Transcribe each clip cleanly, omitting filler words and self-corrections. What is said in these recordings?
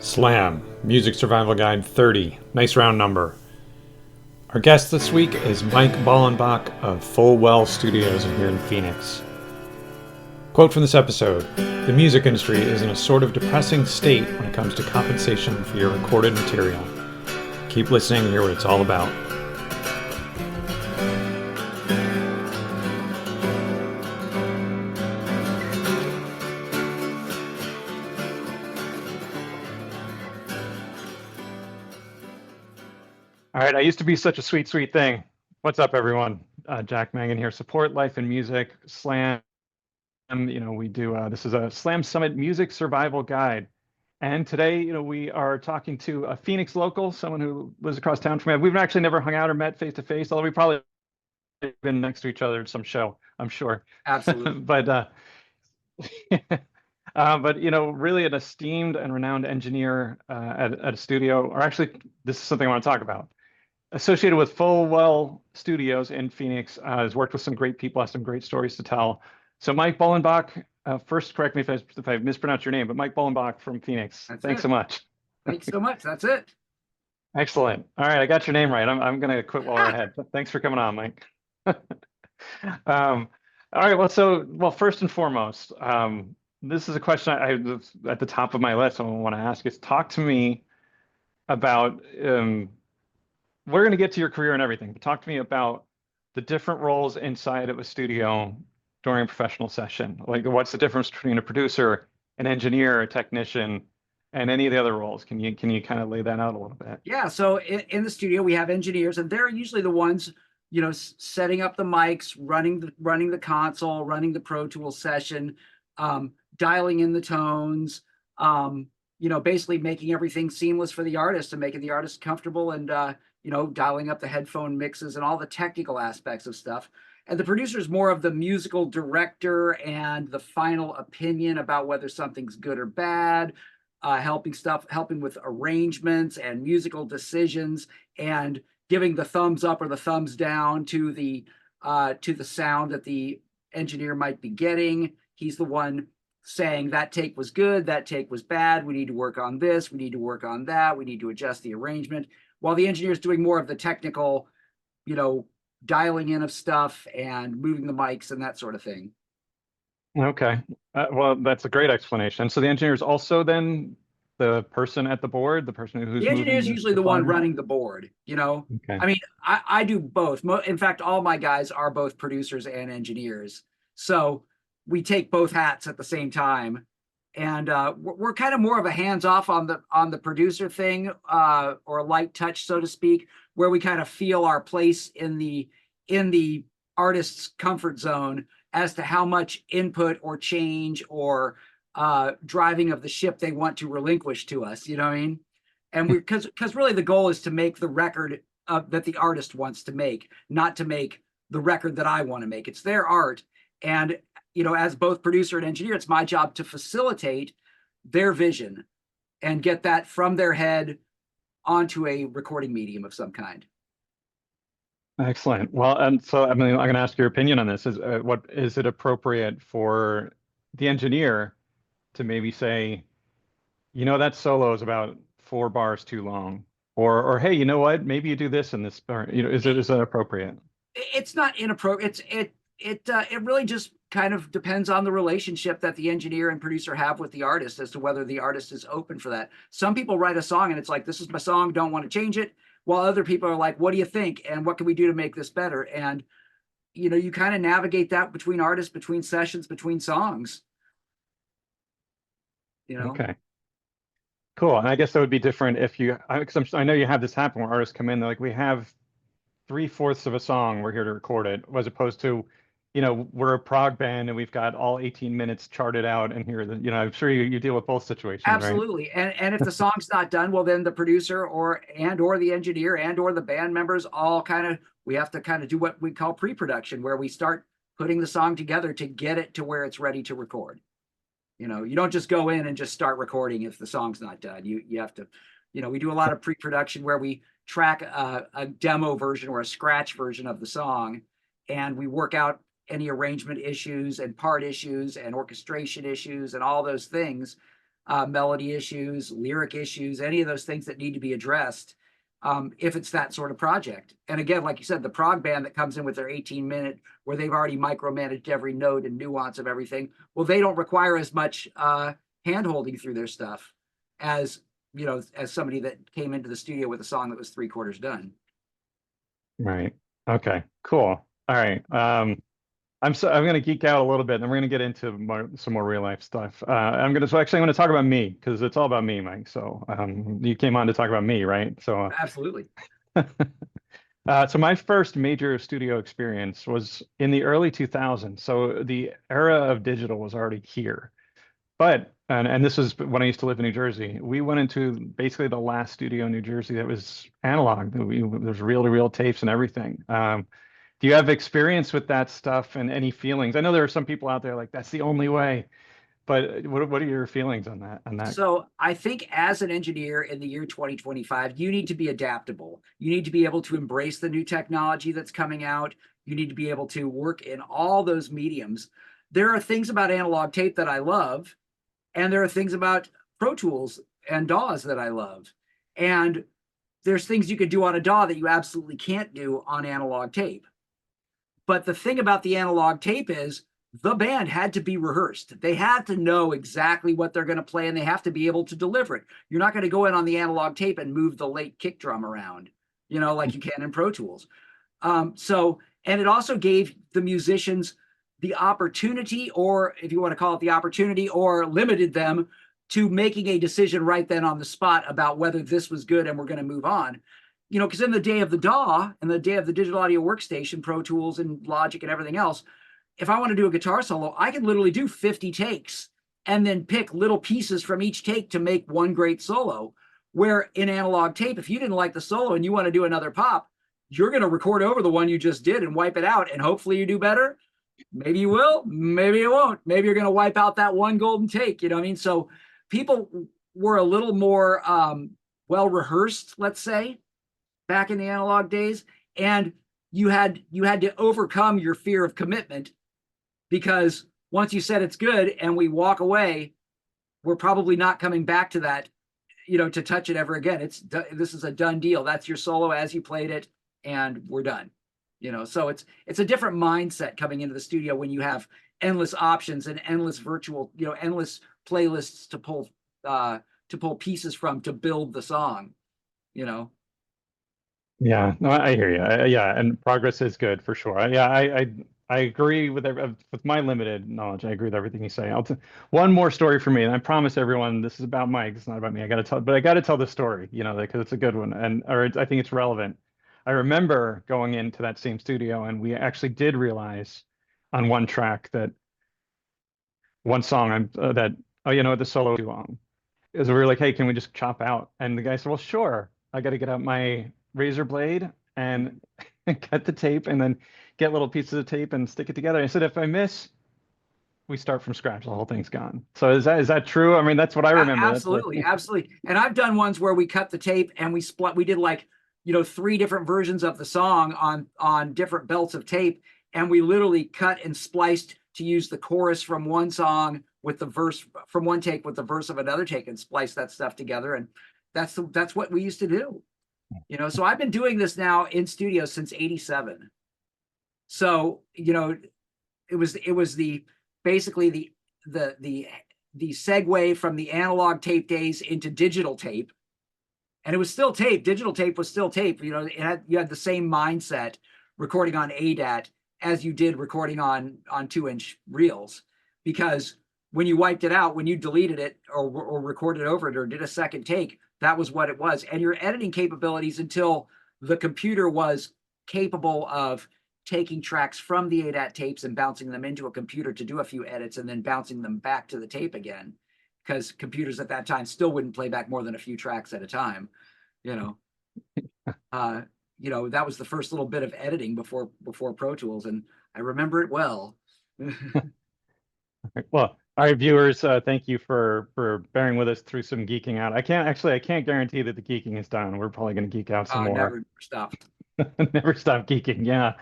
Slam, Music Survival Guide 30. Nice round number. Our guest this week is Mike Bolenbach of Full Well Studios here in Phoenix. Quote from this episode: "The music industry is in a sort of depressing state when it comes to compensation for your recorded material. Keep listening and hear what it's all about." All right, I used to be such a sweet, sweet thing. What's up, everyone? Jack Mangan here. Support life and music. Slam. We do. This is a Slam Summit Music Survival Guide, and today, we are talking to a Phoenix local, someone who lives across town from me. We've actually never hung out or met face to face, although we probably been next to each other at some show, I'm sure. Absolutely. but really an esteemed and renowned engineer at a studio, or actually, this is something I want to talk about. Associated with Full Well Studios in Phoenix, has worked with some great people, has some great stories to tell. So Mike Bolenbach, first correct me if I mispronounced your name, but Mike Bolenbach from Phoenix. That's Thanks it. so much. Thanks so much. That's it. Excellent. All right, I got your name right. I'm going to quit while we're ahead. Thanks for coming on, Mike. All right, well, first and foremost, this is a question I at the top of my list I want to ask is talk to me about, we're going to get to your career and everything, but talk to me about the different roles inside of a studio during a professional session. Like, what's the difference between a producer, an engineer, a technician, and any of the other roles? Can you kind of lay that out a little bit? Yeah. So in the studio, we have engineers, and they're usually the ones, setting up the mics, running the console, running the Pro Tools session, dialing in the tones, basically making everything seamless for the artist and making the artist comfortable, and dialing up the headphone mixes and all the technical aspects of stuff. And the producer is more of the musical director and the final opinion about whether something's good or bad, helping with arrangements and musical decisions, and giving the thumbs up or the thumbs down to the sound that the engineer might be getting. He's the one saying that take was good, that take was bad, we need to work on this, we need to work on that, we need to adjust the arrangement, while the engineer is doing more of the technical, dialing in of stuff and moving the mics and that sort of thing. Okay. Well, that's a great explanation. So the engineer is also then the person at the board, the person who's The engineer moving is usually the the one flyers? running the board. Okay. I mean, I do both. In fact, all my guys are both producers and engineers. So we take both hats at the same time. And we're kind of more of a hands-off on the producer thing, or a light touch, so to speak, where we kind of feel our place in the artist's comfort zone as to how much input or change or driving of the ship they want to relinquish to us. You know what I mean? And because really the goal is to make the record that the artist wants to make, not to make the record that I want to make. It's their art, and as both producer and engineer, it's my job to facilitate their vision and get that from their head onto a recording medium of some kind. Excellent. Well, and so I'm going to ask your opinion on this. What is it appropriate for the engineer to maybe say, that solo is about 4 bars too long, or hey, you know what? Maybe you do this in this, or is that appropriate? It's not inappropriate. It really just kind of depends on the relationship that the engineer and producer have with the artist as to whether the artist is open for that. Some people write a song and it's like, this is my song, don't want to change it. While other people are like, what do you think? And what can we do to make this better? And, you kind of navigate that between artists, between sessions, between songs. Okay, cool. And I guess that would be different if because I know you have this happen where artists come in, they're like, we have 3/4 of a song, we're here to record it, as opposed to, we're a prog band and we've got all 18 minutes charted out, and here, I'm sure you deal with both situations, right? Absolutely. And if the song's not done, well, then the producer or the engineer or the band members all we have to kind of do what we call pre-production, where we start putting the song together to get it to where it's ready to record. You don't just go in and just start recording if the song's not done. You have to, we do a lot of pre-production where we track a demo version or a scratch version of the song, and we work out any arrangement issues and part issues and orchestration issues and all those things melody issues, lyric issues, any of those things that need to be addressed if it's that sort of project. And again, like you said, the prog band that comes in with their 18-minute, where they've already micromanaged every note and nuance of everything, well, they don't require as much hand-holding through their stuff as, as somebody that came into the studio with a song that was three-quarters done. Right. Okay. Cool. All right. I'm gonna geek out a little bit, and then we're gonna get into some more real life stuff. I'm gonna talk about me because it's all about me, Mike. So you came on to talk about me, right? So Absolutely. so my first major studio experience was in the early 2000s. So the era of digital was already here. But and this was when I used to live in New Jersey. We went into basically the last studio in New Jersey that was analog. There's reel-to-reel tapes and everything. Do you have experience with that stuff and any feelings? I know there are some people out there like that's the only way, but what are your feelings on that? So I think as an engineer in the year 2025, you need to be adaptable. You need to be able to embrace the new technology that's coming out. You need to be able to work in all those mediums. There are things about analog tape that I love, and there are things about Pro Tools and DAWs that I love. And there's things you could do on a DAW that you absolutely can't do on analog tape. But the thing about the analog tape is the band had to be rehearsed. They had to know exactly what they're going to play, and they have to be able to deliver it. You're not going to go in on the analog tape and move the late kick drum around, like you can in Pro Tools. And it also gave the musicians the opportunity, or if you want to call it the opportunity, or limited them to making a decision right then on the spot about whether this was good and we're going to move on. Because in the day of the DAW and the day of the digital audio workstation, Pro Tools and Logic and everything else, if I want to do a guitar solo, I can literally do 50 takes and then pick little pieces from each take to make one great solo. Where in analog tape, if you didn't like the solo and you want to do another pop, you're going to record over the one you just did and wipe it out. And hopefully you do better. Maybe you will, maybe you won't. Maybe you're going to wipe out that one golden take. You know what I mean? So people were a little more well rehearsed, let's say, back in the analog days. And you had to overcome your fear of commitment, because once you said it's good and we walk away, we're probably not coming back to that, to touch it ever again. This is a done deal. That's your solo as you played it, and we're done. So it's a different mindset coming into the studio when you have endless options and endless virtual, endless playlists to pull pieces from to build the song. Yeah, no, I hear you. Yeah, and progress is good for sure. Yeah, I agree with my limited knowledge. I agree with everything you say. One more story for me, and I promise everyone this is about Mike. It's not about me. I got to tell, but I got to tell the story, because it's a good one, I think it's relevant. I remember going into that same studio, and we actually did realize on one track that one song the solo too long. Is we were like, hey, can we just chop out? And the guy said, well, sure. I got to get out my razor blade and cut the tape and then get little pieces of tape and stick it together. I said, if I miss, we start from scratch. The whole thing's gone. So is that true? I mean, that's what I remember. Absolutely, absolutely. And I've done ones where we cut the tape and we did like, 3 different versions of the song on different belts of tape. And we literally cut and spliced to use the chorus from one song with the verse from one take with the verse of another take and splice that stuff together. And that's what we used to do. So I've been doing this now in studio since 87. So, it was basically the segue from the analog tape days into digital tape. And it was still tape. Digital tape was still tape. You had the same mindset recording on ADAT as you did recording on 2-inch reels, because when you wiped it out, when you deleted it or recorded over it or did a second take, that was what it was. And your editing capabilities, until the computer was capable of taking tracks from the ADAT tapes and bouncing them into a computer to do a few edits and then bouncing them back to the tape again, because computers at that time still wouldn't play back more than a few tracks at a time. That was the first little bit of editing before Pro Tools, and I remember it well. Well, all right, viewers, thank you for bearing with us through some geeking out. I can't guarantee that the geeking is done. We're probably going to geek out some more. Never stop. Never stop geeking. Yeah.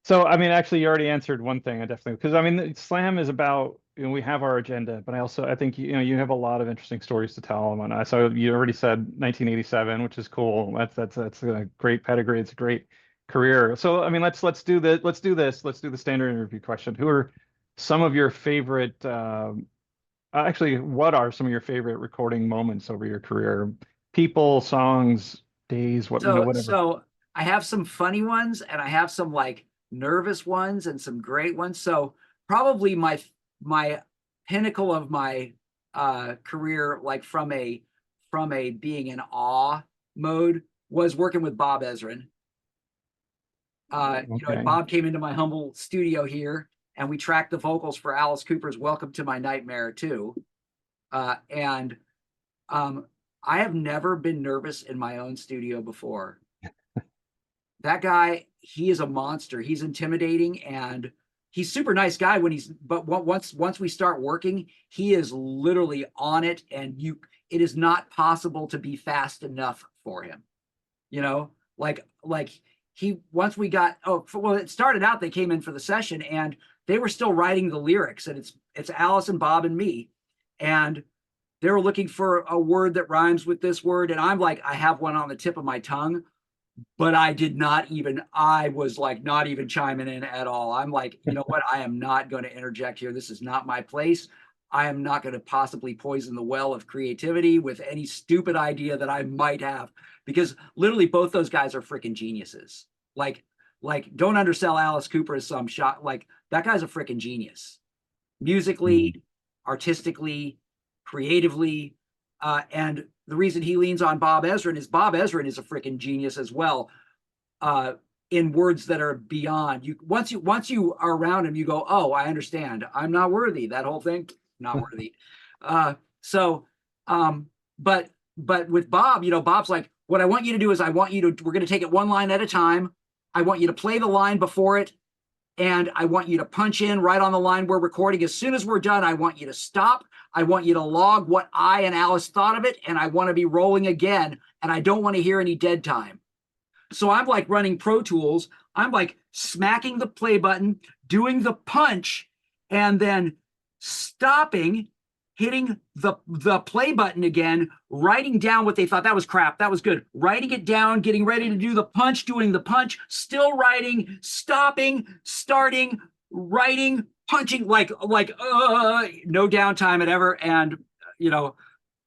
So I mean, actually, you already answered one thing. I definitely, because I mean, slam is about we have our agenda, but I think you have a lot of interesting stories to tell. And whatnot. So you already said 1987, which is cool. That's a great pedigree. It's a great career. So I mean, let's do the let's do this. Let's do the standard interview question. Who are some of your favorite? Actually, what are some of your favorite recording moments over your career? People, songs, days, whatever. So I have some funny ones and I have some like nervous ones and some great ones. So probably my pinnacle of my career, like from a being in awe mode, was working with Bob Ezrin. Okay. Bob came into my humble studio here and we tracked the vocals for Alice Cooper's Welcome to My Nightmare too. And I have never been nervous in my own studio before. That guy, he is a monster. He's intimidating and he's super nice guy but once we start working, he is literally on it and it is not possible to be fast enough for him. Like once we got, it started out, they came in for the session and they were still writing the lyrics and it's Alice and Bob and me. And they were looking for a word that rhymes with this word. And I'm like, I have one on the tip of my tongue, but I was like, not even chiming in at all. I'm like, you know what? I am not going to interject here. This is not my place. I am not going to possibly poison the well of creativity with any stupid idea that I might have, because literally both those guys are freaking geniuses. Like don't undersell Alice Cooper as some shot. Like that guy's a freaking genius, musically, artistically, creatively. And the reason he leans on Bob Ezrin is a freaking genius as well. In words that are beyond you. Once you are around him, you go, oh, I understand. I'm not worthy. That whole thing, not worthy. But with Bob, Bob's like, what I want you to do is we're going to take it one line at a time. I want you to play the line before it. And I want you to punch in right on the line we're recording. As soon as we're done, I want you to stop. I want you to log what I and Alice thought of it. And I want to be rolling again. And I don't want to hear any dead time. So I'm like running Pro Tools. I'm like smacking the play button, doing the punch, and then stopping, hitting the play button again, writing down what they thought. That was crap. That was good. Writing it down, getting ready to do the punch, doing the punch, still writing, stopping, starting, writing, punching, like no downtime at ever. And,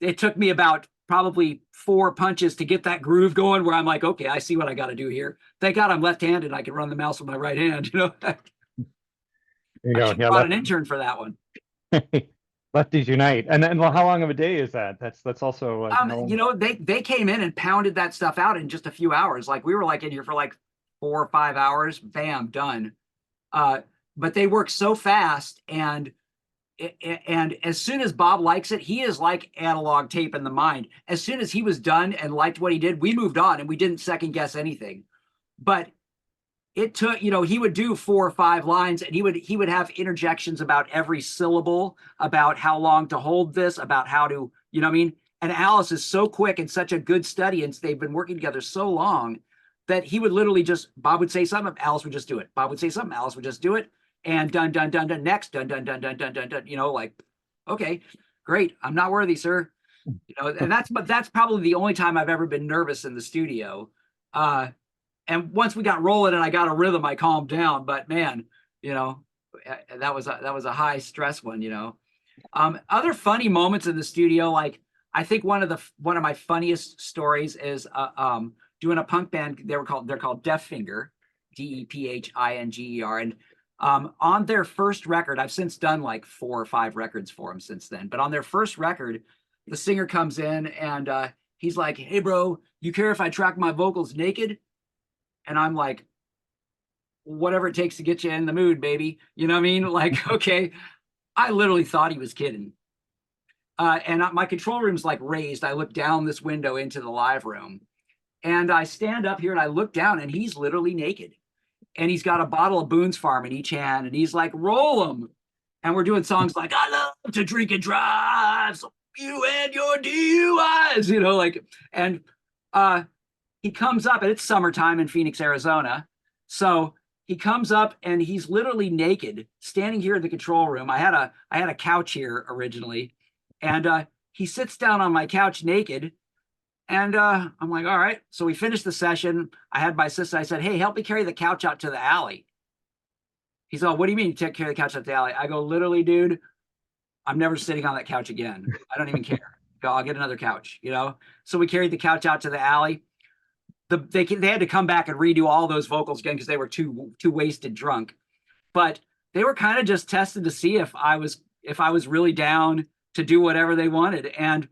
it took me about probably 4 punches to get that groove going where I'm like, okay, I see what I got to do here. Thank God I'm left-handed. I can run the mouse with my right hand, There you I go. should Yeah, have brought an intern for that one. Lefties unite. And then, well, how long of a day is that? That's also like how long? They came in and pounded that stuff out in just a few hours. Like we were like in here for like 4 or 5 hours, bam, done. But they work so fast, and as soon as Bob likes it, he is like analog tape in the mind. As soon as he was done and liked what he did, we moved on and we didn't second guess anything. But it took, he would do 4 or 5 lines and he would have interjections about every syllable, about how long to hold this, about how to, you know what I mean? And Alice is so quick and such a good study, and they've been working together so long that he would literally Bob would say something, Alice would just do it. Bob would say something, Alice would just do it. And done, done, done, done, next, done, done, done, done, done, done, done, like, okay, great. I'm not worthy, sir. And that's probably the only time I've ever been nervous in the studio. And once we got rolling and I got a rhythm, I calmed down. But man, that was a high stress one. Other funny moments in the studio, like I think one of my funniest stories is doing a punk band. They're called Deaf Finger, Dephinger, and on their first record, I've since done like 4 or 5 records for them since then. But on their first record, the singer comes in and he's like, "Hey, bro, you care if I track my vocals naked?" And I'm like, whatever it takes to get you in the mood, baby. You know what I mean? Like, okay. I literally thought he was kidding. And my control room's like raised. I look down this window into the live room. And I stand up here and I look down and he's literally naked. And he's got a bottle of Boone's Farm in each hand. And he's like, roll them. And we're doing songs like, I love to drink and drive. So you and your DUIs, and he comes up and it's summertime in Phoenix, Arizona. So he comes up and he's literally naked, standing here in the control room. I had a couch here originally, and he sits down on my couch naked. And I'm like, all right. So we finished the session. I had my assistant. I said, hey, help me carry the couch out to the alley. He's all, what do you mean carry the couch out to the alley? I go, literally, dude, I'm never sitting on that couch again. I don't even care. Go, I'll get another couch, you know? So we carried the couch out to the alley. They had to come back and redo all those vocals again because they were too wasted drunk. But they were kind of just tested to see if I was really down to do whatever they wanted. And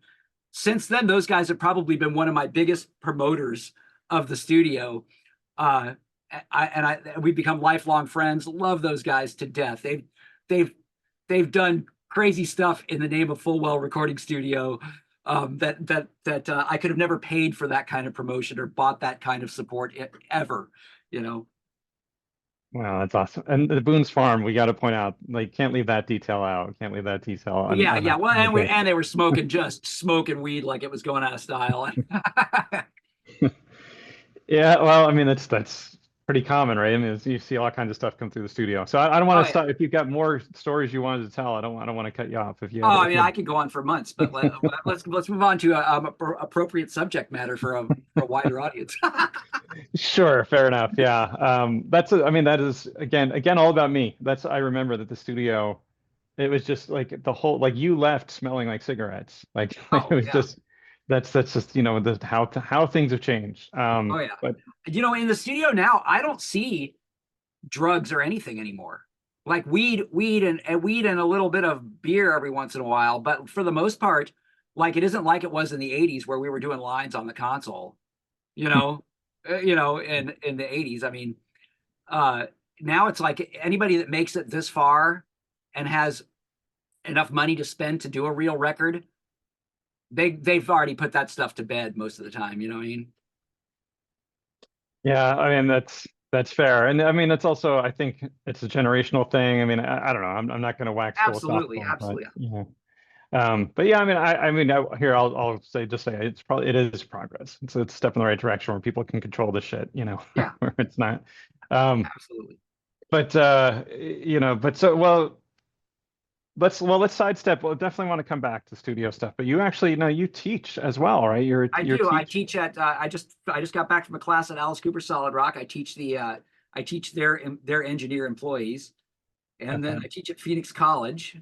since then, those guys have probably been one of my biggest promoters of the studio. We've become lifelong friends. Love those guys to death. They've done crazy stuff in the name of Fullwell Recording Studio that I could have never paid for that kind of promotion or bought that kind of support ever, you know. Wow, that's awesome. And the Boone's Farm, we got to point out, like, can't leave that detail out. Can't leave that detail Yeah. Well, and they were smoking weed like it was going out of style. Yeah, well, I mean, that's pretty common, right? I mean, you see all kinds of stuff come through the studio. So I don't want Oh to yeah. stop. If you've got more stories you wanted to tell, I don't want to cut you off. If you Oh, had, I if mean, you I could go on for months, but let's move on to appropriate subject matter for a wider audience. Sure, fair enough. Yeah. I mean, that is again all about me. I remember that the studio, it was just like the whole, like you left smelling like cigarettes. Like it Oh was yeah. just, that's just, how things have changed. Oh yeah. But You know, in the studio now, I don't see drugs or anything anymore. Like weed and a little bit of beer every once in a while, but for the most part, like it isn't like it was in the 80s where we were doing lines on the console, you know, in the 80s. I mean, uh, now it's like anybody that makes it this far and has enough money to spend to do a real record, they've already put that stuff to bed most of the time. You know what I mean? yeah, I mean, that's fair. And I mean, that's also, I think it's a generational thing. I mean, I don't know. I'm not going to wax Absolutely, philosophical, but absolutely. but yeah, I mean, here I'll say it is progress. It's a step in the right direction where people can control the shit, Yeah, where it's not. Um, absolutely. but but so let's sidestep. We'll definitely want to come back to studio stuff. But you actually, you teach as well, right? I You're do. I teach. teach at. I just got back from a class at Alice Cooper Solid Rock. I teach their engineer employees, and then Okay. I teach at Phoenix College.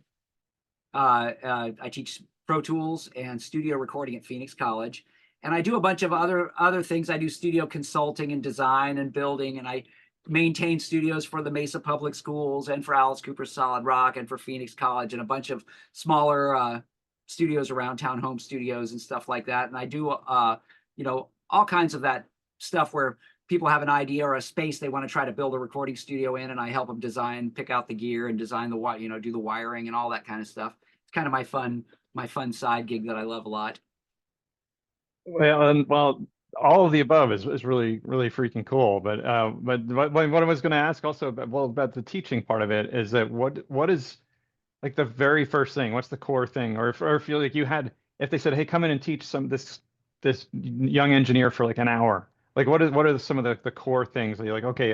I teach Pro Tools and studio recording at Phoenix College, and I do a bunch of other things. I do studio consulting and design and building, and I maintain studios for the Mesa Public Schools and for Alice Cooper Solid Rock and for Phoenix College and a bunch of smaller studios around town, home studios and stuff like that. And I do all kinds of that stuff where people have an idea or a space they want to try to build a recording studio in, and I help them design, pick out the gear, and design do the wiring and all that kind of stuff. It's kind of my fun side gig that I love a lot. Well, all of the above is really really freaking cool. But what I was going to ask also about the teaching part of it is that what is like the very first thing? What's the core thing? Or if you like you had, if they said, hey, come in and teach this young engineer for like an hour. Like what are some of the core things that you're like, okay,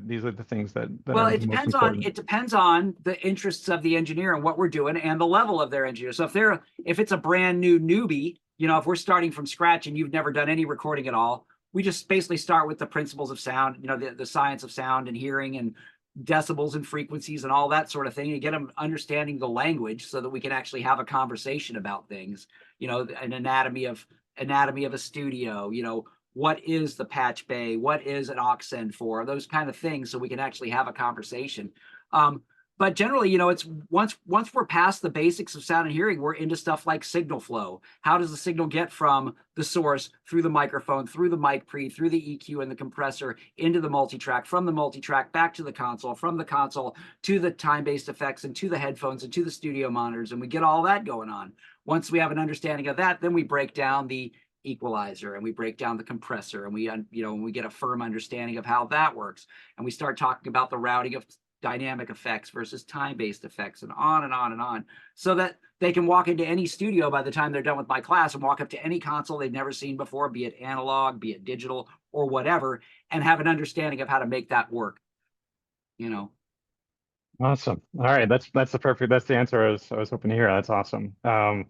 these are the things that Well, are the most important. it depends on the interests of the engineer and what we're doing and the level of their engineer. So if it's a brand new newbie, if we're starting from scratch and you've never done any recording at all, we just basically start with the principles of sound, the science of sound and hearing and decibels and frequencies and all that sort of thing, to get them understanding the language so that we can actually have a conversation about things, an anatomy of a studio, what is the patch bay, what is an aux send for, those kind of things, so we can actually have a conversation. But generally, it's once we're past the basics of sound and hearing, we're into stuff like signal flow. How does the signal get from the source through the microphone, through the mic pre, through the EQ and the compressor, into the multitrack, from the multitrack back to the console, from the console to the time-based effects and to the headphones and to the studio monitors, and we get all that going on. Once we have an understanding of that, then we break down the equalizer and we break down the compressor, and we get a firm understanding of how that works, and we start talking about the routing of dynamic effects versus time-based effects, and on and on and on, so that they can walk into any studio by the time they're done with my class and walk up to any console they've never seen before, be it analog, be it digital, or whatever, and have an understanding of how to make that work. you know. Awesome. All right, that's the answer I was hoping to hear. That's awesome. All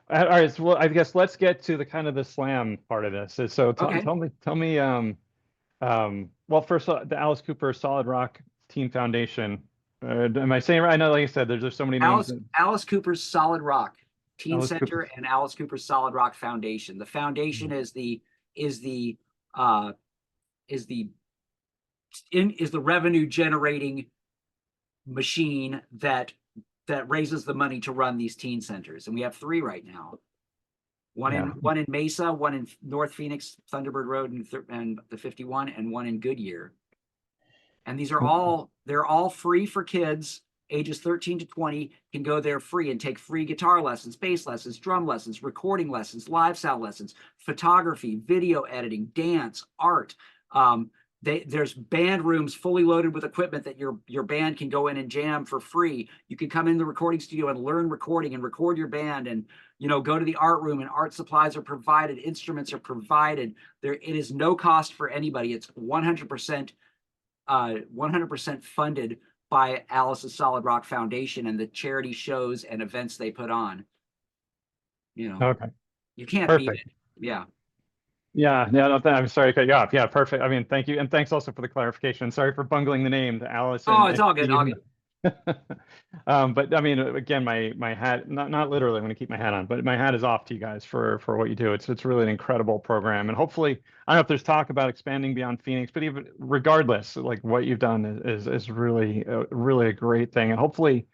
right, so well, I guess let's get to the kind of the slam part of this. So Okay. tell me, well, first of all, the Alice Cooper Solid Rock Teen Foundation. Am I saying it right? I know, like I said, there's just so many names. Alice Cooper's Solid Rock Teen Alice Cooper. Center and Alice Cooper's Solid Rock Foundation. The foundation is the uh is the is the revenue generating machine that raises the money to run these teen centers. And we have three right now. Yeah. One in Mesa, one in North Phoenix, Thunderbird Road and the 51, and one in Goodyear. And these are they're all free for kids ages 13 to 20 can go there free and take free guitar lessons, bass lessons, drum lessons, recording lessons, live sound lessons, photography, video editing, dance, art. There's band rooms fully loaded with equipment that your band can go in and jam for free. You can come in the recording studio and learn recording and record your band, and go to the art room, and art supplies are provided, instruments are provided. It is no cost for anybody. It's 100% funded by Alice's Solid Rock Foundation and the charity shows and events they put on. Okay. You can't beat Perfect. it. Yeah. Yeah, no, I'm sorry to cut you off. Yeah, perfect. I mean, thank you, and thanks also for the clarification. Sorry for bungling the name to Alice Oh, and it's all good. All Steve. good. But I mean, again, my hat, not literally, I'm going to keep my hat on, but my hat is off to you guys for what you do. It's really an incredible program, and hopefully, I don't know if there's talk about expanding beyond Phoenix, but even regardless, like what you've done is really really a great thing, and hopefully,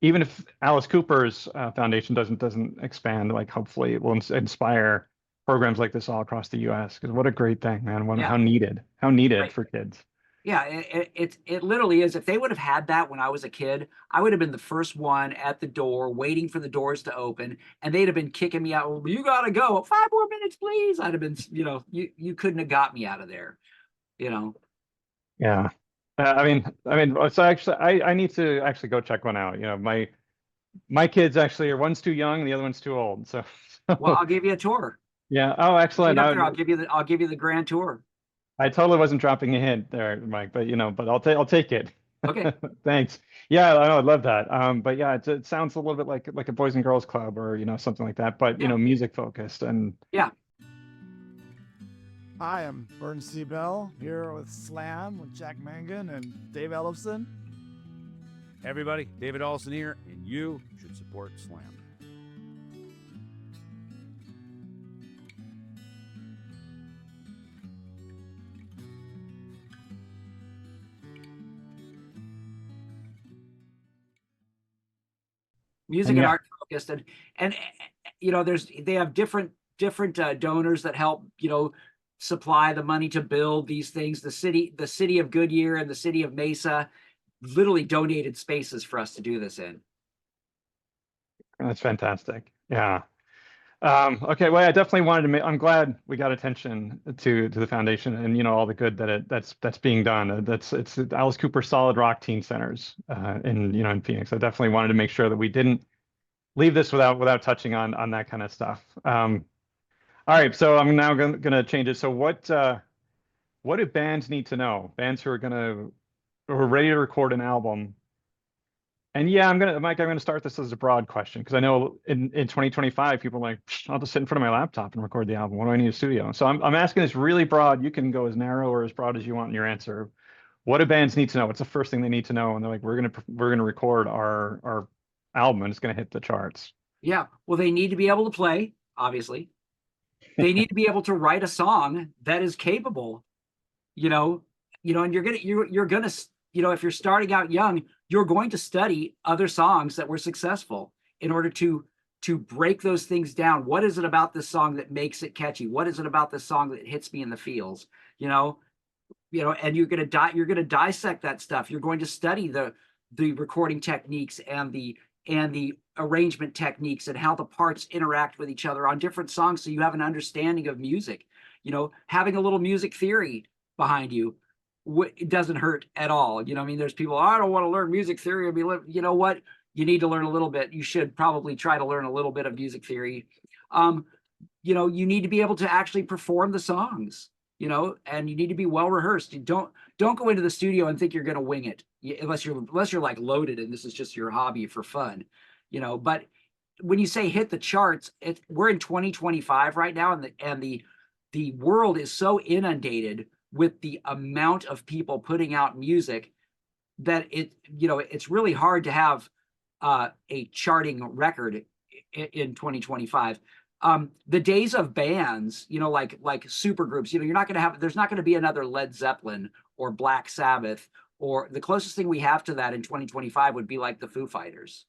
even if Alice Cooper's foundation doesn't expand, like hopefully it will inspire programs like this all across the U.S. Because what a great thing, man! Yeah. How needed Right. for kids. Yeah, it literally is. If they would have had that when I was a kid, I would have been the first one at the door, waiting for the doors to open, and they'd have been kicking me out. Well, you gotta go. 5 more minutes, please. I'd have been, you couldn't have got me out of there. You know. Yeah. So actually, I need to actually go check one out. My kids actually are one's too young, and the other one's too old. So, Well, I'll give you a tour. yeah. Oh, Meet excellent. up there. I'll give you the grand tour. I totally wasn't dropping a hint there, Mike, but I'll take it. Okay. Thanks. Yeah, I know, I love that. But yeah, it sounds a little bit like a Boys and Girls Club or something like that, but Yeah. music focused and Yeah. Hi, I'm Vern Seabell here with Slam with Jack Mangan and Dave Ellefson. Hey everybody, David Olson here, and you should support Slam. Music And and yeah. art focused, and they have different donors that help supply the money to build these things. The city of Goodyear and the city of Mesa literally donated spaces for us to do this in. That's fantastic. Yeah. Okay. Well, I definitely wanted to make. I'm glad we got attention to the foundation and all the good that's being done. It's the Alice Cooper Solid Rock Teen Centers in Phoenix. I definitely wanted to make sure that we didn't leave this without touching on that kind of stuff. All right. So I'm now gonna change it. So what do bands need to know? Bands who are ready to record an album. And yeah, Mike, I'm gonna start this as a broad question because I know in 2025 people are like, I'll just sit in front of my laptop and record the album. What do I need a studio? So I'm asking this really broad. You can go as narrow or as broad as you want in your answer. What do bands need to know? What's the first thing they need to know? And they're like, we're gonna record our album and it's gonna hit the charts. Yeah. Well, they need to be able to play, obviously. They need to be able to write a song that is capable, and you're gonna, if you're starting out young, you're going to study other songs that were successful in order to break those things down. What is it about this song that makes it catchy? What is it about this song that hits me in the feels? And you're gonna dissect that stuff. You're going to study the recording techniques and the arrangement techniques and how the parts interact with each other on different songs, so you have an understanding of music. Having a little music theory behind you, it doesn't hurt at all. There's people, I don't want to learn music theory. You know what? You need to learn a little bit. You should probably try to learn a little bit of music theory. You need to be able to actually perform the songs. and you need to be well rehearsed. You don't go into the studio and think you're going to wing it, unless you're like loaded and this is just your hobby for fun, But when you say hit the charts, we're in 2025 right now, and the world is so inundated with the amount of people putting out music that it's really hard to have a charting record in 2025. The days of bands, like supergroups, there's not going to be another Led Zeppelin or Black Sabbath, or the closest thing we have to that in 2025 would be like the Foo Fighters,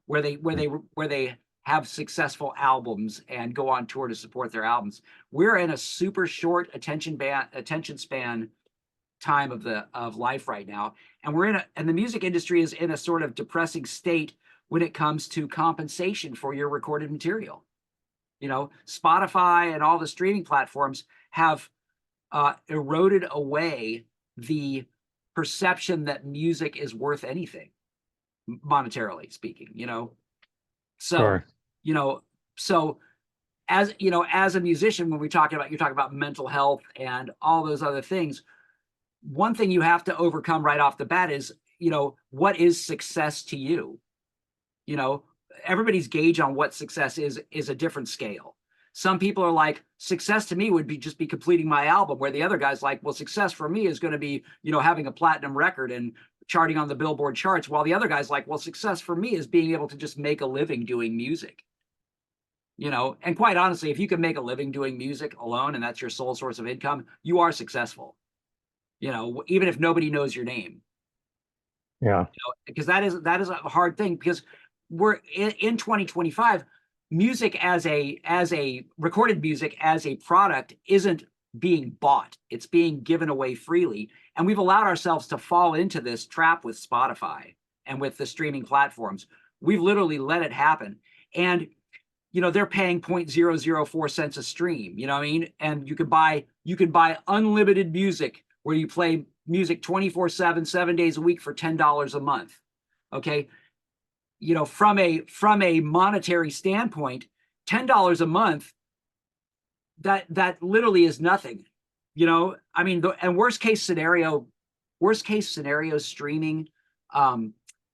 where they have successful albums and go on tour to support their albums. We're in a super short attention span time of life right now, and and the music industry is in a sort of depressing state when it comes to compensation for your recorded material. Spotify and all the streaming platforms have eroded away the perception that music is worth anything, monetarily speaking. So Sure. So as a musician, when you're talking about mental health and all those other things, one thing you have to overcome right off the bat is, what is success to you? Everybody's gauge on what success is a different scale. Some people are like, success to me would be just be completing my album, where the other guy's like, well, success for me is going to be, having a platinum record and charting on the Billboard charts, while the other guy's like, well, success for me is being able to just make a living doing music. And quite honestly, if you can make a living doing music alone and that's your sole source of income, you are successful. Even if nobody knows your name. Yeah. Because that is a hard thing, because we're in 2025, music as a recorded music as a product isn't being bought. It's being given away freely. And we've allowed ourselves to fall into this trap with Spotify and with the streaming platforms. We've literally let it happen. And, they're paying 0.004 cents a stream, what I mean? And you could buy unlimited music where you play music 24/7, 7 days a week for $10 a month. Okay. From a monetary standpoint, $10 a month, that literally is nothing. I mean, and worst case scenario streaming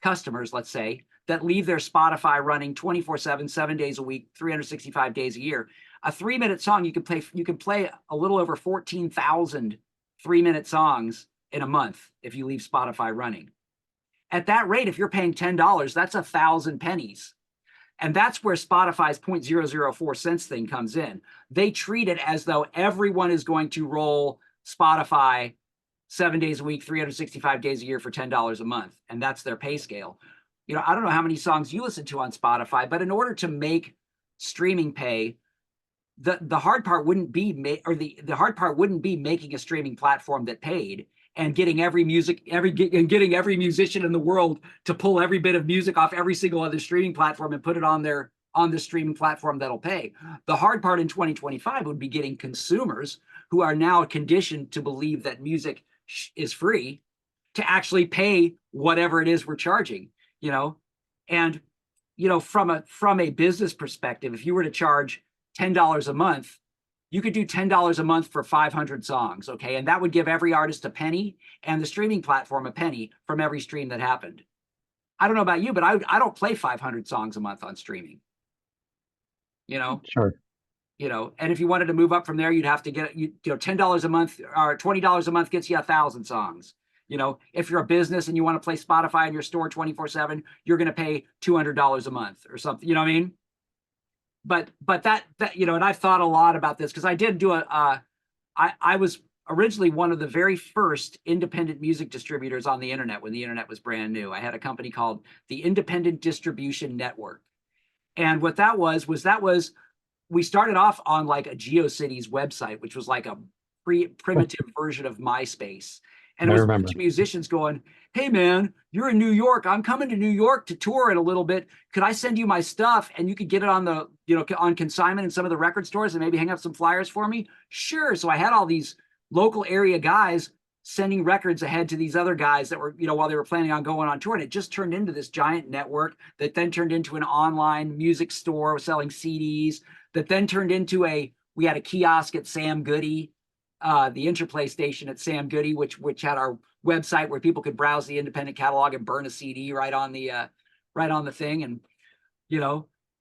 customers, let's say, that leave their Spotify running 24/7, 7 days a week, 365 days a year. A 3-minute song, you can play a little over 14,000 3-minute songs in a month if you leave Spotify running. At that rate, if you're paying $10, that's 1,000 pennies. And that's where Spotify's 0.004 cents thing comes in. They treat it as though everyone is going to roll Spotify 7 days a week, 365 days a year for $10 a month. And that's their pay scale. I don't know how many songs you listen to on Spotify, but in order to make streaming pay, the hard part wouldn't be making a streaming platform that paid and getting every musician in the world to pull every bit of music off every single other streaming platform and put it on the streaming platform that'll pay. The hard part in 2025 would be getting consumers who are now conditioned to believe that music is free to actually pay whatever it is we're charging, and from a business perspective, if you were to charge $10 a month, you could do $10 a month for 500 songs. Okay. And that would give every artist a penny and the streaming platform a penny from every stream that happened. I don't know about you, but I don't play 500 songs a month on streaming, Sure. And if you wanted to move up from there, you'd have to get, $10 a month or $20 a month gets you 1,000 songs. If you're a business and you want to play Spotify in your store 24/7, you're going to pay $200 a month or something. You know what I mean? But that and I've thought a lot about this, because I did do I was originally one of the very first independent music distributors on the internet when the internet was brand new. I had a company called the Independent Distribution Network. And what that was we started off on like a GeoCities website, which was like a primitive version of MySpace. And it was a bunch of musicians going, hey man, you're in New York. I'm coming to New York to tour in a little bit. Could I send you my stuff and you could get it on the, on consignment in some of the record stores and maybe hang up some flyers for me? Sure. So I had all these local area guys sending records ahead to these other guys that were, while they were planning on going on tour. And it just turned into this giant network that then turned into an online music store selling CDs, that then turned into we had a kiosk at Sam Goody, the Interplay station at Sam Goody, which had our website where people could browse the independent catalog and burn a CD right on the thing, and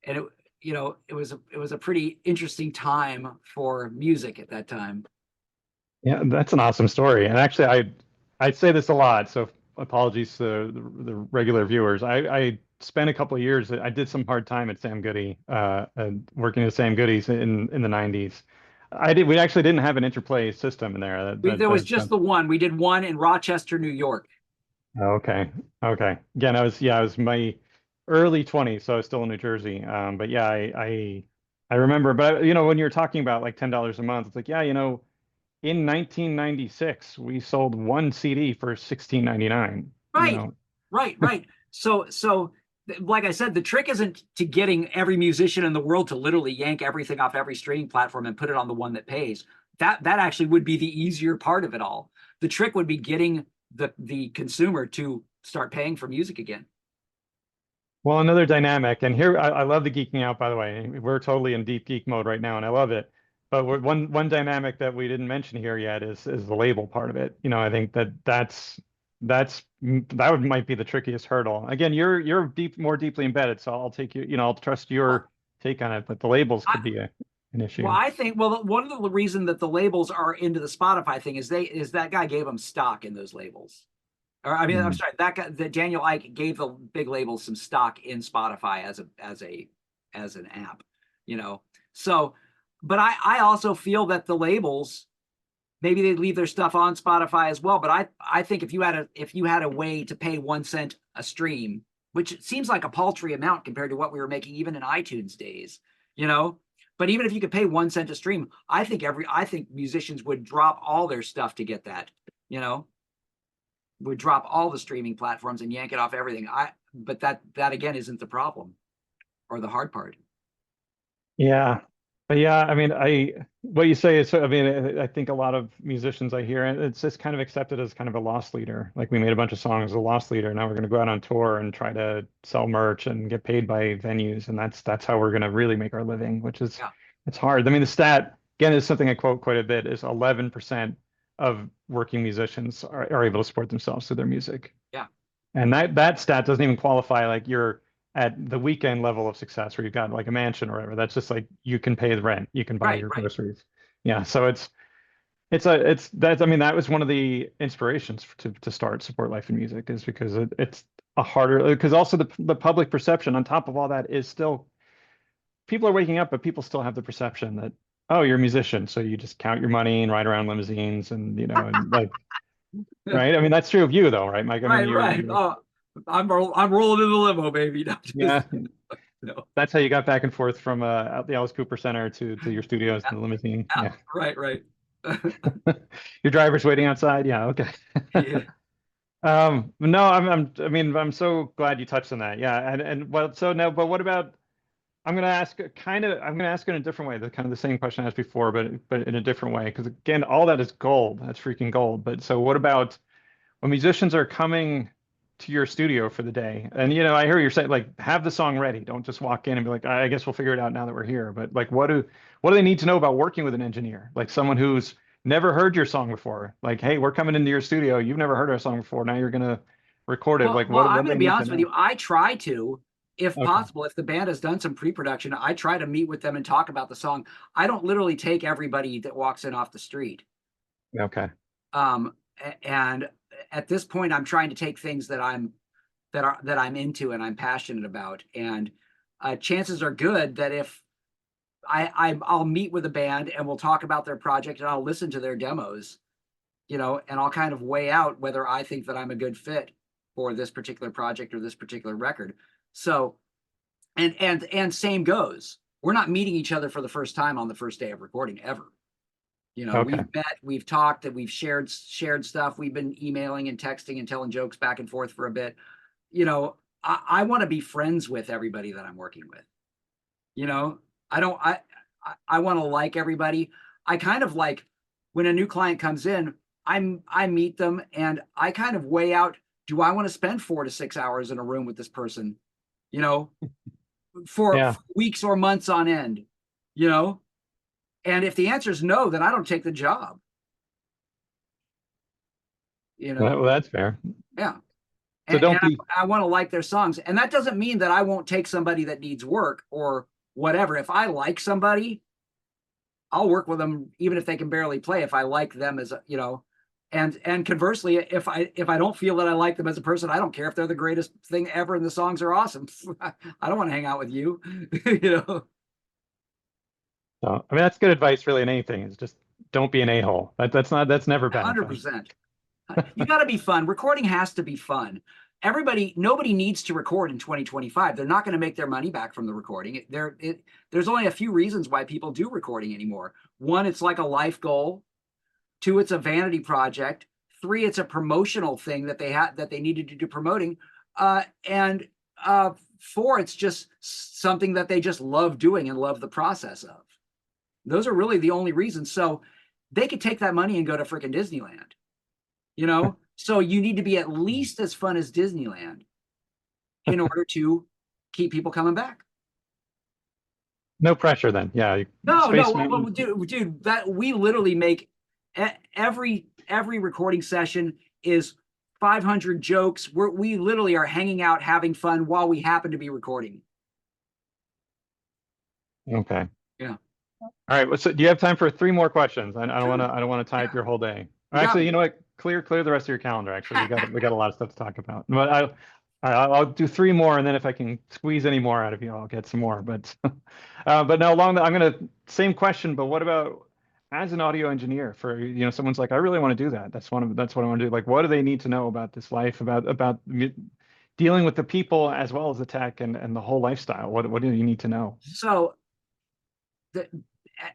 and it was a pretty interesting time for music at that time. Yeah, that's an awesome story. And actually, I say this a lot, so apologies to the regular viewers. I spent a couple of years. I did some hard time at Sam Goody, working at Sam Goody's in the 90s. We actually didn't have an interplay system in there. There was just the one. We did one in Rochester, New York. Okay. Okay. Again, I was my early 20s, so I was still in New Jersey. But yeah, I remember. But when you're talking about like $10 a month, it's like, yeah, in 1996, we sold one CD for $16.99. Right. Right. So like I said, the trick isn't to getting every musician in the world to literally yank everything off every streaming platform and put it on the one that pays. That actually would be the easier part of it all. The trick would be getting the consumer to start paying for music again. Well, another dynamic, and here I love the geeking out, by the way. We're totally in deep geek mode right now, and I love it. But one dynamic that we didn't mention here yet is the label part of it. I think that might be the trickiest hurdle. Again, you're more deeply embedded, so I'll take you. I'll trust your take on it. But the labels could be an issue. Well, I think one of the reason that the labels are into the Spotify thing is that guy gave them stock in those labels. Or I mean, I'm sorry, that Daniel Ike gave the big labels some stock in Spotify as an app, So, but I also feel that the labels, maybe they'd leave their stuff on Spotify as well. But I think if you had a way to pay 1 cent a stream, which seems like a paltry amount compared to what we were making even in iTunes days, But even if you could pay 1 cent a stream, I think musicians would drop all their stuff to get that, would drop all the streaming platforms and yank it off everything. But that again isn't the problem or the hard part. Yeah. But yeah, I mean, what you say is, I mean, I think a lot of musicians I hear, and it's just kind of accepted as kind of a loss leader. Like we made a bunch of songs as a loss leader. Now we're going to go out on tour and try to sell merch and get paid by venues. And that's how we're going to really make our living, which is, it's hard. I mean, the stat, again, is something I quote quite a bit, is 11% of working musicians are able to support themselves through their music. Yeah. And that stat doesn't even qualify like you're at the weekend level of success where you've got like a mansion or whatever. That's just like you can pay the rent, you can buy your groceries. Yeah. So I mean, that was one of the inspirations to start Support Life in Music, is because it's a harder, because also the public perception on top of all that is still, people are waking up, but people still have the perception that, oh, you're a musician, so you just count your money and ride around limousines and and like right. I mean, that's true of you though, right, Mike? I mean, right. Oh, I'm rolling in the limo, baby. Yeah. That's how you got back and forth from the Alice Cooper Center to your studios in the limousine. Yeah. Right. Your driver's waiting outside. Yeah. Okay. Yeah. No, I'm so glad you touched on that. Yeah. And but what about, I'm going to ask in a different way, kind of the same question I asked before, but in a different way. Because again, all that is gold. That's freaking gold. But so what about when musicians are coming to your studio for the day? And I hear you're saying like have the song ready. Don't just walk in and be like, I guess we'll figure it out now that we're here. But like what do they need to know about working with an engineer? Like someone who's never heard your song before. Like, hey, we're coming into your studio. You've never heard our song before. Now you're gonna record it. I'm going to be honest with you. I try to, if possible, if the band has done some pre-production, I try to meet with them and talk about the song. I don't literally take everybody that walks in off the street. Okay. And at this point, I'm trying to take things that I'm into and I'm passionate about. And chances are good that if I'll meet with a band and we'll talk about their project and I'll listen to their demos, and I'll kind of weigh out whether I think that I'm a good fit for this particular project or this particular record. So, and same goes. We're not meeting each other for the first time on the first day of recording ever. We've met, we've talked, and we've shared stuff. We've been emailing and texting and telling jokes back and forth for a bit. I want to be friends with everybody that I'm working with. I want to like everybody. I kind of like when a new client comes in, I meet them and I kind of weigh out, do I want to spend 4 to 6 hours in a room with this person, for weeks or months on end, and if the answer is no, then I don't take the job. you Well, know? that's fair. Yeah. So And don't be. I want to like their songs. And that doesn't mean that I won't take somebody that needs work or whatever. If I like somebody, I'll work with them even if they can barely play, if I like them as a, and conversely, if I don't feel that I like them as a person, I don't care if they're the greatest thing ever and the songs are awesome. I don't want to hang out with you, you know. So, I mean, that's good advice, really, in anything. Is just don't be an a-hole. That's never bad advice. 100%. You got to be fun. Recording has to be fun. Nobody needs to record in 2025. They're not going to make their money back from the recording. There's only a few reasons why people do recording anymore. One, it's like a life goal. Two, it's a vanity project. Three, it's a promotional thing that they needed to do promoting. And four, it's just something that they just love doing and love the process of. Those are really the only reasons. So they could take that money and go to freaking Disneyland, you know? So you need to be at least as fun as Disneyland in order to keep people coming back. No pressure then. Yeah. No, Space well, Mountain. dude, that we literally make every recording session is 500 jokes. We literally are hanging out, having fun while we happen to be recording. Okay. Yeah. All right. Well, so do you have time for three more questions? I don't Sure. want to tie up Yeah. your whole day. You got Actually, me. you know what? Clear the rest of your calendar. Actually, we got a lot of stuff to talk about. But I'll do three more, and then if I can squeeze any more out of you, I'll get some more. But no, I'm gonna same question. But what about as an audio engineer for someone's like, I really want to do that. That's what I want to do. Like, what do they need to know about this life, about dealing with the people as well as the tech and the whole lifestyle? What do you need to know? So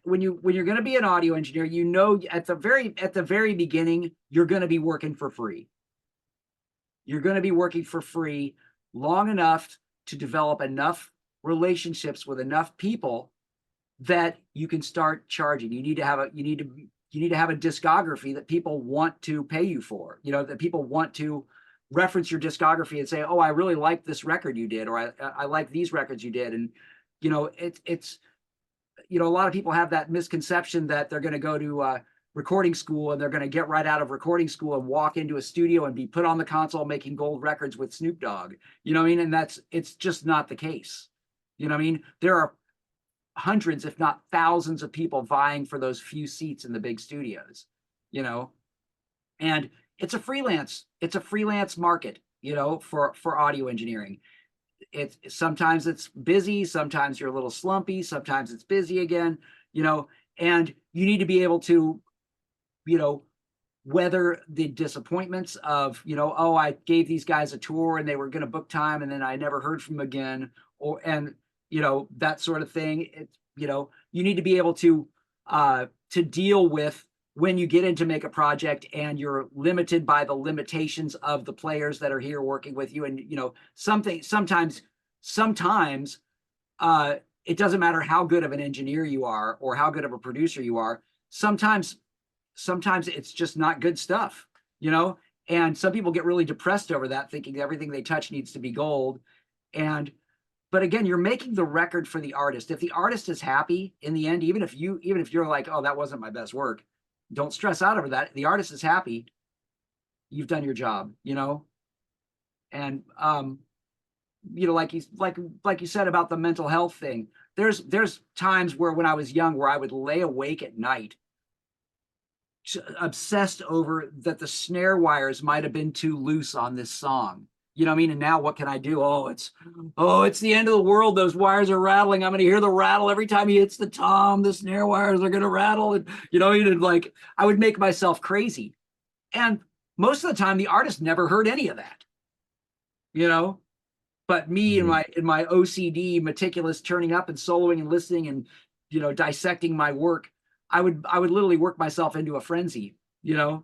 when you're going to be an audio engineer, at the very beginning, you're going to be working for free. You're going to be working for free long enough to develop enough relationships with enough people that you can start charging. You need to have a discography that people want to pay you for, that people want to reference your discography and say, oh, I really like this record you did, or I like these records you did. And it's a lot of people have that misconception that they're going to go to recording school and they're going to get right out of recording school and walk into a studio and be put on the console making gold records with Snoop Dogg. You know what I mean? And it's just not the case. You know what I mean? There are hundreds, if not thousands of people vying for those few seats in the big studios, and it's a freelance market, for audio engineering. Sometimes it's busy, sometimes you're a little slumpy, sometimes it's busy again, and you need to be able to, weather the disappointments of, oh, I gave these guys a tour and they were going to book time and then I never heard from them again, and that sort of thing. You need to be able to deal with when you get in to make a project and you're limited by the limitations of the players that are here working with you. And, sometimes it doesn't matter how good of an engineer you are or how good of a producer you are. Sometimes it's just not good stuff, and some people get really depressed over that, thinking everything they touch needs to be gold. But again, you're making the record for the artist. If the artist is happy in the end, even if you're like, oh, that wasn't my best work, don't stress out over that. The artist is happy, you've done your job, and like you said about the mental health thing, there's times where when I was young where I would lay awake at night obsessed over that the snare wires might have been too loose on this song. You know what I mean? And now what can I do? Oh, it's the end of the world. Those wires are rattling. I'm going to hear the rattle every time he hits the tom. The snare wires are going to rattle. And, like I would make myself crazy. And most of the time, the artist never heard any of that, But me in my OCD, meticulous turning up and soloing and listening and, dissecting my work, I would literally work myself into a frenzy, where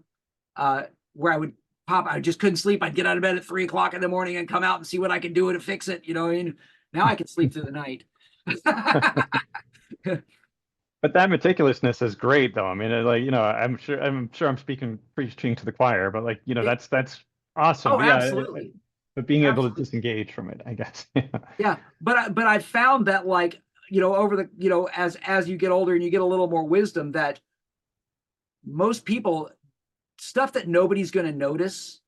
I would pop. I just couldn't sleep. I'd get out of bed at 3 o'clock in the morning and come out and see what I could do to fix it. Now I can sleep through the night. But that meticulousness is great, though. I mean, I'm sure I'm preaching to the choir, but that's awesome. Oh, But yeah, absolutely. but being able to Absolutely. disengage from it, I guess. Yeah, but I found that over the as you get older and you get a little more wisdom, that most people stuff that nobody's going to notice.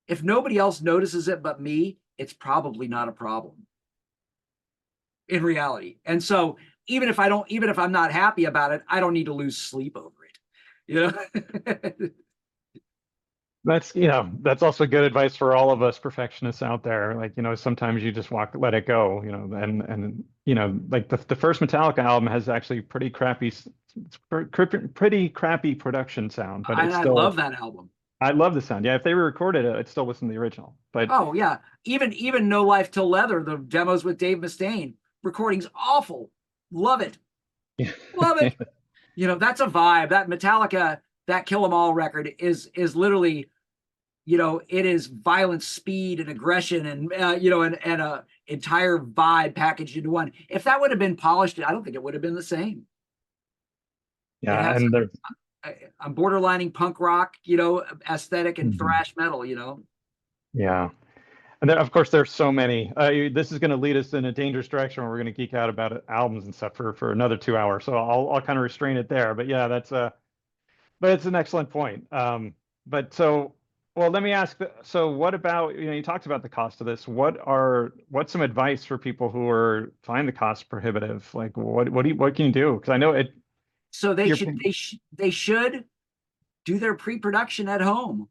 If nobody else notices it but me, it's probably not a problem in reality. And so even if I'm not happy about it, I don't need to lose sleep over it. You know? That's, that's also good advice for all of us perfectionists out there. Like, sometimes you just let it go, and like the first Metallica album has actually pretty crappy, pretty crappy production sound, but it's I still, love that album. I love the sound. Yeah, if they recorded it, I'd still listen to the original. But Oh yeah, even No Life Till Leather, the demos with Dave Mustaine, recording's awful. Love it, love it. That's a vibe. That Metallica, that Kill 'Em All record is literally, it is violence, speed, and aggression, and and a entire vibe packaged into one. If that would have been polished, I don't think it would have been the same. yeah, and they're I'm borderlining punk rock, aesthetic and thrash metal, yeah. And then, of course, there's so many. This is going to lead us in a dangerous direction where we're going to geek out about albums and stuff for another 2 hours. So I'll kind of restrain it there. But yeah, but it's an excellent point. Well, let me ask. So what about, you talked about the cost of this. What's some advice for people who find the cost prohibitive? Like, what can you do? Because I know it. So they should do their pre-production at home.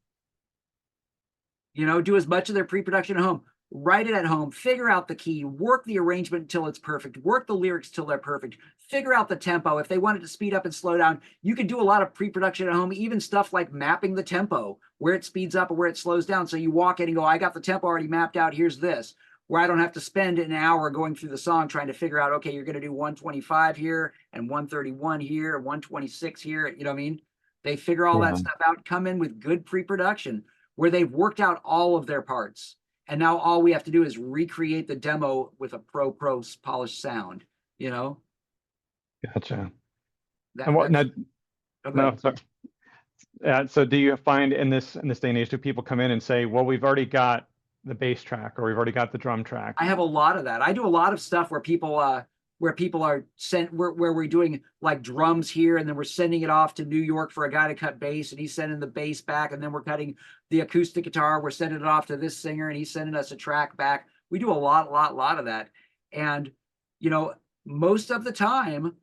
Do as much of their pre-production at home. Write it at home. Figure out the key. Work the arrangement until it's perfect. Work the lyrics till they're perfect. Figure out the tempo. If they want it to speed up and slow down, you can do a lot of pre-production at home. Even stuff like mapping the tempo, where it speeds up or where it slows down. So you walk in and go, I got the tempo already mapped out. Here's this. Where I don't have to spend an hour going through the song trying to figure out, okay, you're going to do 125 here and 131 here and 126 here. You know what I mean? They figure all that stuff out, come in with good pre-production where they've worked out all of their parts. And now all we have to do is recreate the demo with a pro polished sound, Gotcha. That, And what now? okay. No, sorry. So do you find in this day and age, do people come in and say, well, we've already got the bass track or we've already got the drum track? I have a lot of that. I do a lot of stuff where people are sent where we're doing like drums here and then we're sending it off to New York for a guy to cut bass and he's sending the bass back and then we're cutting the acoustic guitar, we're sending it off to this singer and he's sending us a track back. We do a lot of that. And most of the time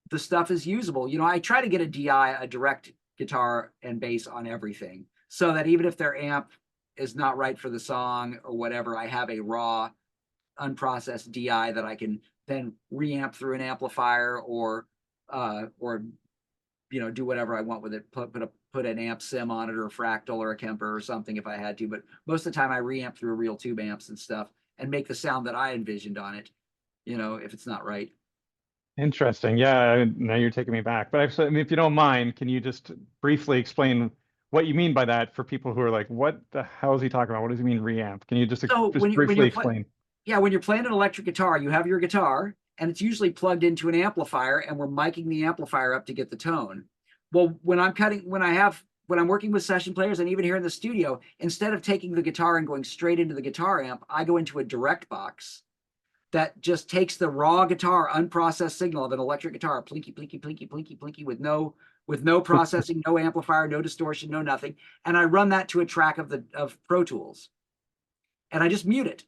the stuff is usable. I try to get a DI, a direct guitar and bass on everything so that even if their amp is not right for the song or whatever, I have a raw unprocessed DI that I can then reamp through an amplifier or do whatever I want with it, put an amp sim on it or a fractal or a Kemper or something if I had to. But most of the time I reamp through real tube amps and stuff and make the sound that I envisioned on it, if it's not right. Interesting. Yeah, now you're taking me back. But I mean, if you don't mind, can you just briefly explain what you mean by that for people who are like, what the hell is he talking about? What does he mean reamp? Can you just briefly explain? Yeah, when you're playing an electric guitar, you have your guitar and it's usually plugged into an amplifier and we're miking the amplifier up to get the tone. Well, when I'm working with session players and even here in the studio, instead of taking the guitar and going straight into the guitar amp, I go into a direct box that just takes the raw guitar unprocessed signal of an electric guitar, plinky, plinky, plinky, plinky, plinky, with no processing, no amplifier, no distortion, no nothing. And I run that to a track of Pro Tools. And I just mute it.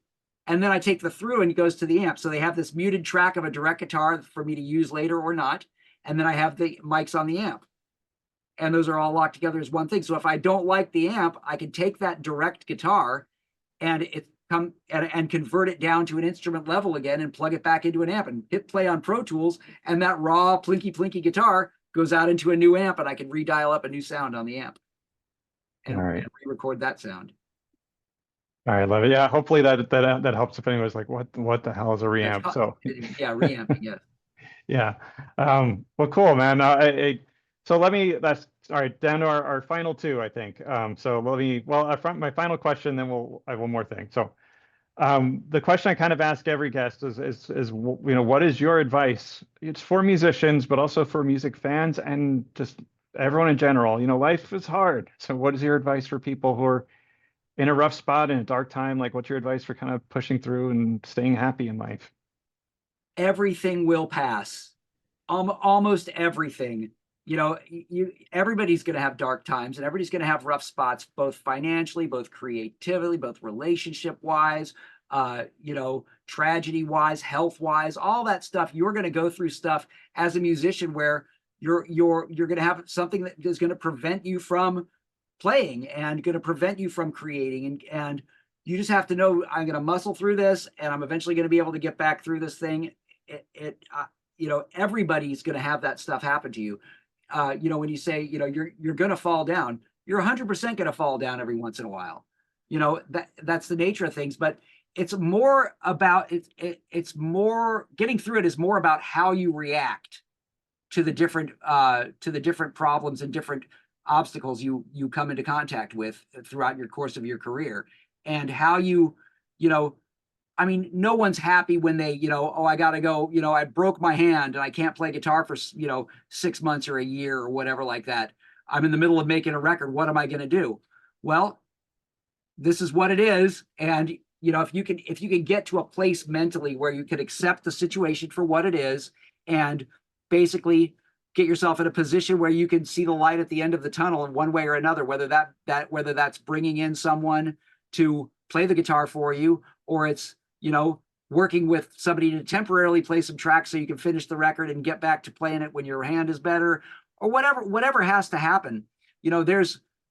And then I take the through and it goes to the amp. So they have this muted track of a direct guitar for me to use later or not. And then I have the mics on the amp. And those are all locked together as one thing. So if I don't like the amp, I can take that direct guitar and and convert it down to an instrument level again and plug it back into an amp and hit play on Pro Tools. And that raw plinky plinky guitar goes out into a new amp and I can redial up a new sound on the amp and re-record that sound. All right, love it. Yeah, hopefully that helps if anyone's like, what the hell is a reamp? So yeah, reamping, yeah. Yeah. Well, cool, man. So that's all right. Down to our final two, I think. So my final question, then I have one more thing. So, the question I kind of ask every guest is what is your advice? It's for musicians, but also for music fans and just everyone in general. Life is hard. So what is your advice for people who are in a rough spot in a dark time? Like, what's your advice for kind of pushing through and staying happy in life? Everything will pass. Almost everything you know, everybody's going to have dark times, and everybody's going to have rough spots, both financially, both creatively, both relationship wise, you know, tragedy wise, health wise, all that stuff. You're going to go through stuff as a musician where you're going to have something that is going to prevent you from playing and going to prevent you from creating, and you just have to know, I'm going to muscle through this, and I'm eventually going to be able to get back through this thing. You know, everybody's going to have that stuff happen to you. You know, when you say, you know, you're going to fall down, you're 100% going to fall down every once in a while. You know, that's the nature of things. But it's more about it's more getting through it is more about how you react to the different problems and different obstacles you come into contact with throughout your course of your career, and how you know, I mean, no one's happy when they, you know, oh, I got to go, you know, I broke my hand and I can't play guitar for, you know, 6 months or a year or whatever like that. I'm in the middle of making a record. What am I going to do? Well, this is what it is. And, you know, if you can get to a place mentally where you can accept the situation for what it is, and basically get yourself in a position where you can see the light at the end of the tunnel in one way or another, whether whether that's bringing in someone to play the guitar for you, or it's, you know, working with somebody to temporarily play some tracks so you can finish the record and get back to playing it when your hand is better, or whatever has to happen. You know,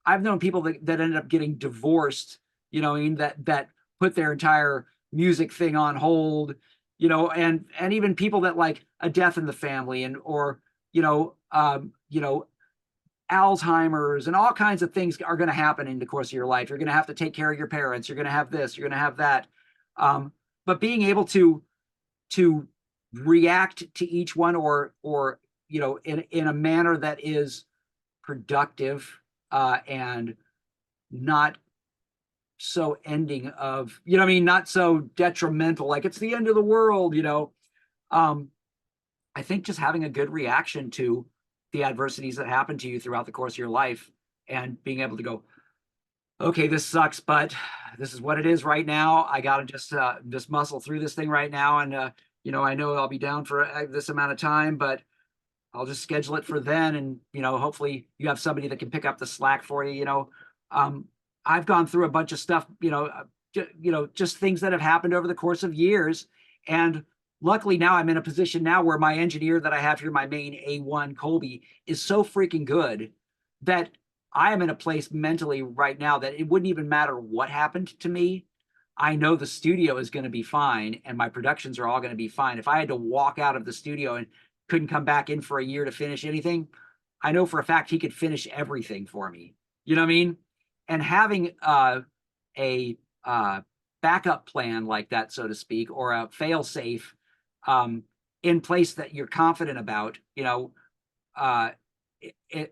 I've known people that ended up getting divorced, you know, I mean, that put their entire music thing on hold, you know, and even people that like a death in the family, and or you know, Alzheimer's and all kinds of things are going to happen in the course of your life. You're going to have to take care of your parents. You're going to have this. You're going to have that. But being able to react to each one, or you know, in a manner that is productive, and not so ending of, you know what I mean, not so detrimental, like it's the end of the world, you know. I think just having a good reaction to the adversities that happen to you throughout the course of your life, and being able to go, okay, this sucks, but this is what it is right now. I got to just muscle through this thing right now. And, you know, I know I'll be down for this amount of time, but I'll just schedule it for then. And, you know, hopefully you have somebody that can pick up the slack for you. You know, I've gone through a bunch of stuff, you know, just things that have happened over the course of years. And luckily now I'm in a position now where my engineer that I have here, my main A1 Colby, is so freaking good that I am in a place mentally right now that it wouldn't even matter what happened to me. I know the studio is going to be fine, and my productions are all going to be fine. If I had to walk out of the studio and couldn't come back in for a year to finish anything, I know for a fact he could finish everything for me. You know what I mean? And having a backup plan like that, so to speak, or a failsafe in place that you're confident about, you know,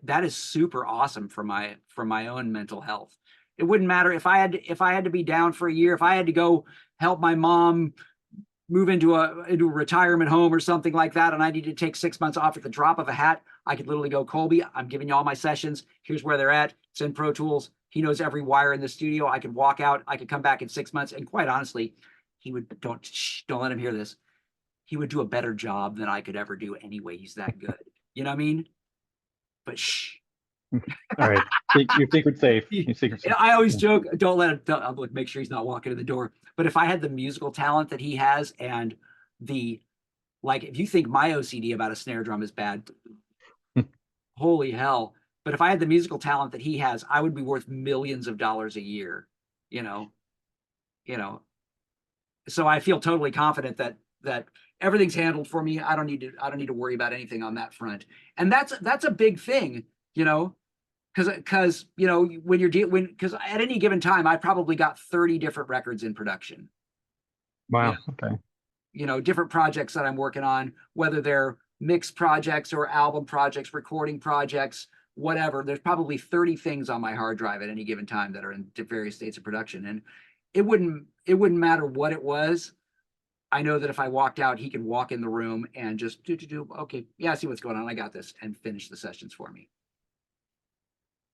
that is super awesome for my own mental health. It wouldn't matter if I had to be down for a year, if I had to go help my mom move into a retirement home or something like that, and I needed to take 6 months off at the drop of a hat, I could literally go, Colby, I'm giving you all my sessions. Here's where they're at. It's in Pro Tools. He knows every wire in the studio. I could walk out. I could come back in 6 months, and quite honestly, he would don't let him hear this. He would do a better job than I could ever do anyway. He's that good. You know what I mean? But shh. All right. Your secret's safe. Your secret's safe. I always joke, don't let him, I'll make sure he's not walking in the door. But if I had the musical talent that he has, and like, if you think my OCD about a snare drum is bad, holy hell. But if I had the musical talent that he has, I would be worth millions of dollars a year, you know. So I feel totally confident that everything's handled for me. I don't need to worry about anything on that front. And that's a big thing, you know, because you know, because at any given time I probably got 30 different records in production. Wow. Okay. You know, different projects that I'm working on, whether they're mix projects or album projects, recording projects, whatever. There's probably 30 things on my hard drive at any given time that are in various states of production. And it wouldn't matter what it was. I know that if I walked out, he could walk in the room and just okay, yeah, I see what's going on. I got this, and finish the sessions for me.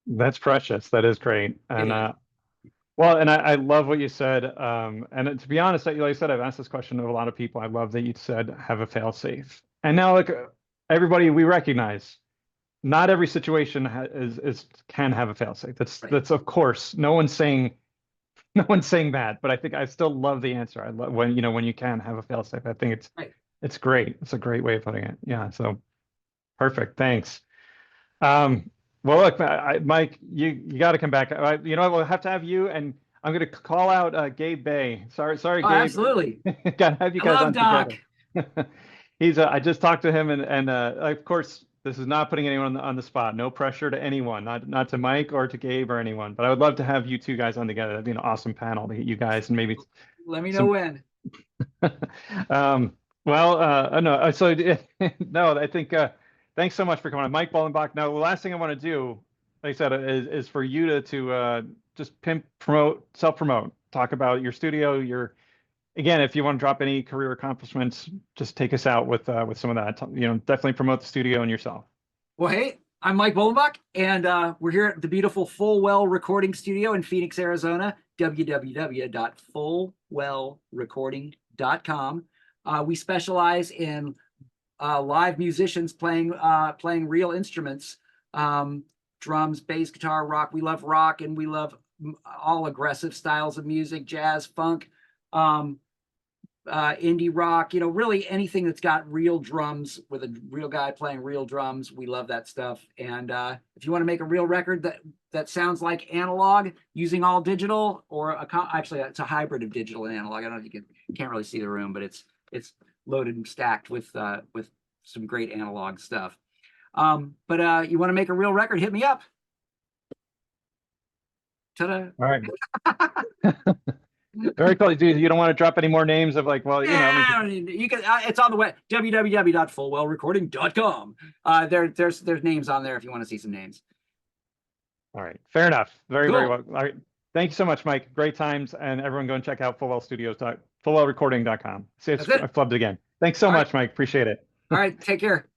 That's precious. That is great. And well, and I love what you said. And to be honest, like I said, I've asked this question to a lot of people. I love that you said have a fail safe. And now, like everybody, we recognize not every situation can have a failsafe. That's of course no one's saying that, but I think I still love the answer. I love when when you can have a failsafe. I think Right. it's great. It's a great way of putting it. Yeah. So perfect. Thanks. Well, look, Mike, you got to come back. We'll have to have you, and I'm going to call out Gabe Bay. Sorry, Oh, Gabe. absolutely. Got to have you I guys love on Doc. together. I just talked to him, and of course, this is not putting anyone on the spot. No pressure to anyone, not to Mike or to Gabe or anyone. But I would love to have you two guys on together. That'd be an awesome panel to get you guys and maybe Let me know some. when. No, so no, I think thanks so much for coming on, Mike Bolenbach. Now, the last thing I want to do, like I said, is for you to just self-promote, talk about your studio, again, if you want to drop any career accomplishments, just take us out with some of that. Definitely promote the studio and yourself. Well, hey, I'm Mike Bolenbach, and we're here at the beautiful Fullwell Recording Studio in Phoenix, Arizona, www.fullwellrecording.com. We specialize in live musicians playing real instruments, drums, bass, guitar, rock. We love rock, and we love all aggressive styles of music, jazz, funk, indie rock, really anything that's got real drums with a real guy playing real drums. We love that stuff. And if you want to make a real record that sounds like analog using all digital, or actually it's a hybrid of digital and analog. I don't know if you can't really see the room, but it's loaded and stacked with some great analog stuff. But you want to make a real record, hit me up. Ta-da. All right. Very cool. You don't want to drop any more names of you can. You can. It's on the web, www.fullwellrecording.com. There's names on there if you want to see some names. All right, fair enough. Very, Cool. very well. All right, thank you so much, Mike. Great times, and everyone go and check out fullwellrecording.com. See, I flubbed it again. Thanks so much, Mike. Appreciate it. All right, take care.